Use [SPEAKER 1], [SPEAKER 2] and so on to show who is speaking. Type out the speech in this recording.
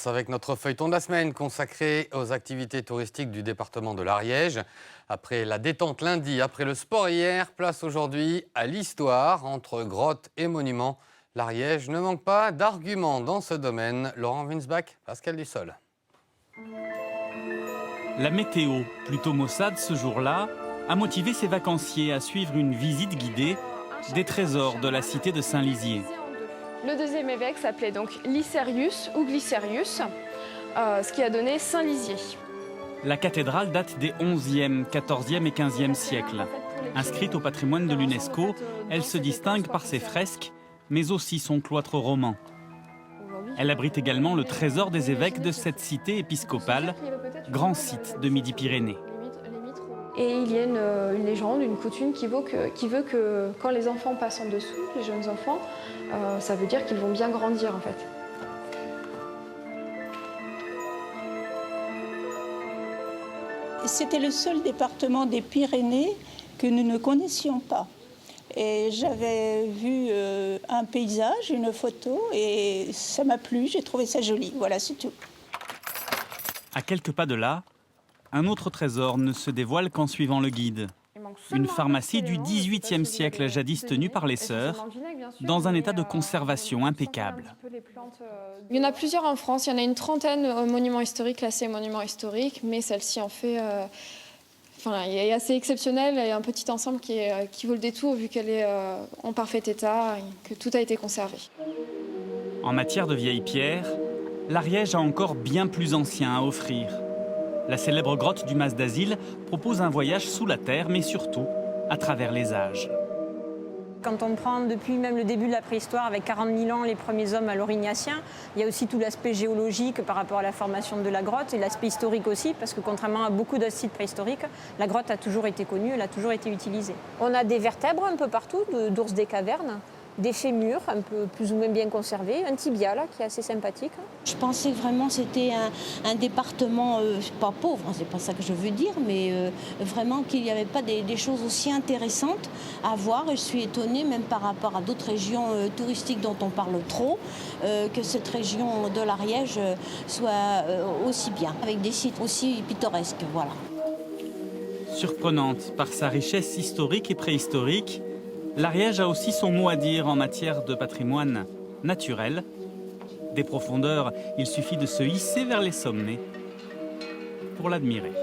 [SPEAKER 1] Avec notre feuilleton de la semaine consacré aux activités touristiques du département de l'Ariège. Après la détente lundi, après le sport hier, place aujourd'hui à l'histoire. Entre grottes et monuments, l'Ariège ne manque pas d'arguments dans ce domaine. Laurent Winsbach, Pascal Dussol.
[SPEAKER 2] La météo, plutôt maussade ce jour-là, a motivé ses vacanciers à suivre une visite guidée des trésors de la cité de Saint-Lizier.
[SPEAKER 3] Le deuxième évêque s'appelait donc Licerius ou Glycerius, ce qui a donné Saint-Lizier.
[SPEAKER 2] La cathédrale date des 11e, 14e et 15e siècles. Inscrite au patrimoine de l'UNESCO, elle se distingue par ses fresques, mais aussi son cloître roman. Elle abrite également le trésor des évêques de cette cité épiscopale, grand site de Midi-Pyrénées.
[SPEAKER 3] Et il y a une légende, une coutume qui veut que quand les enfants passent en dessous, les jeunes enfants, ça veut dire qu'ils vont bien grandir en fait.
[SPEAKER 4] C'était le seul département des Pyrénées que nous ne connaissions pas. Et j'avais vu un paysage, une photo, et ça m'a plu, j'ai trouvé ça joli. Voilà, c'est tout.
[SPEAKER 2] À quelques pas de là, un autre trésor ne se dévoile qu'en suivant le guide. Une pharmacie du XVIIIe siècle, jadis tenue par les sœurs, dans un état de conservation impeccable.
[SPEAKER 3] Il y en a plusieurs en France, il y en a une trentaine monuments historiques classés monuments historiques, mais celle-ci en fait... elle est assez exceptionnelle, il y a un petit ensemble qui vaut le détour vu qu'elle est en parfait état et que tout a été conservé.
[SPEAKER 2] En matière de vieilles pierres, l'Ariège a encore bien plus ancien à offrir. La célèbre grotte du Mas d'Asile propose un voyage sous la terre, mais surtout à travers les âges.
[SPEAKER 5] Quand on prend depuis même le début de la préhistoire, avec 40 000 ans, les premiers hommes à l'Aurignacien, il y a aussi tout l'aspect géologique par rapport à la formation de la grotte et l'aspect historique aussi, parce que contrairement à beaucoup d'autres sites préhistoriques, la grotte a toujours été connue, elle a toujours été utilisée. On a des vertèbres un peu partout, d'ours des cavernes, des fémurs un peu plus ou moins bien conservés, un tibia là, qui est assez sympathique.
[SPEAKER 6] Je pensais vraiment que c'était un département, pas pauvre, hein, c'est pas ça que je veux dire, mais vraiment qu'il n'y avait pas des choses aussi intéressantes à voir. Et je suis étonnée, même par rapport à d'autres régions touristiques dont on parle trop, que cette région de l'Ariège soit aussi bien, avec des sites aussi pittoresques. Voilà.
[SPEAKER 2] Surprenante par sa richesse historique et préhistorique, l'Ariège a aussi son mot à dire en matière de patrimoine naturel. Des profondeurs, il suffit de se hisser vers les sommets pour l'admirer.